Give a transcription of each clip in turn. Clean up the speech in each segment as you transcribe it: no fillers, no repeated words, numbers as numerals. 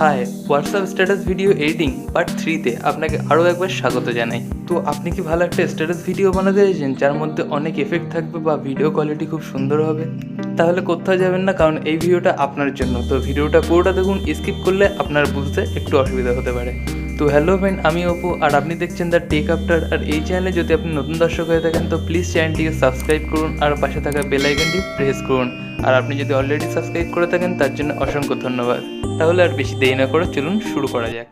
High, WhatsApp status video editing part 3-তে আপনাকে আরও একবার স্বাগত জানাই। তো আপনি কি ভালো একটা স্ট্যাটাস ভিডিও বানাতে চাইছেন যার মধ্যে অনেক এফেক্ট থাকবে বা ভিডিও কোয়ালিটি খুব সুন্দর হবে? তাহলে কোথাও যাবেন না, কারণ এই ভিডিওটা আপনার জন্য। তো ভিডিওটা পুরোটা দেখুন, স্কিপ করলে আপনার বুঝতে একটু অসুবিধা হতে পারে। তো হ্যালো ফ্রেন্ড, আমি অপু আর আপনি দেখছেন দ্য টেক আফটার। আর এই চ্যানেলে যদি আপনি নতুন দর্শক হয়ে থাকেন তো প্লিজ চ্যানেলটিকে সাবস্ক্রাইব করুন আর পাশে থাকা বেল আইকনটি প্রেস করুন। আর আপনি যদি অলরেডি সাবস্ক্রাইব করে থাকেন তার জন্য অসংখ্য ধন্যবাদ। তাহলে আর বেশি দেরি না করে চলুন শুরু করা যাক।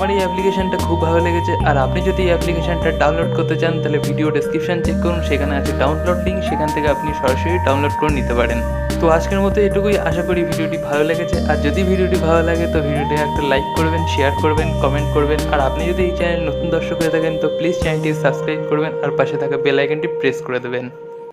আমার এই অ্যাপ্লিকেশনটা খুব ভালো লেগেছে। আর আপনি যদি এই অ্যাপ্লিকেশনটা ডাউনলোড করতে চান তাহলে ভিডিও ডেসক্রিপশন চেক করুন, সেখানে আছে ডাউনলোড লিঙ্ক, সেখান থেকে আপনি সরাসরি ডাউনলোড করে নিতে পারেন। তো আজকের মতো এটুকুই, আশা করি ভিডিওটি ভালো লেগেছে। আর যদি ভিডিওটি ভালো লাগে তো ভিডিওটি একটা লাইক করবেন, শেয়ার করবেন, কমেন্ট করবেন। আর আপনি যদি এই চ্যানেল নতুন দর্শক হয়ে থাকেন তো প্লিজ চ্যানেলটি সাবস্ক্রাইব করবেন আর পাশে থাকা বেল আইকনটি প্রেস করে দেবেন।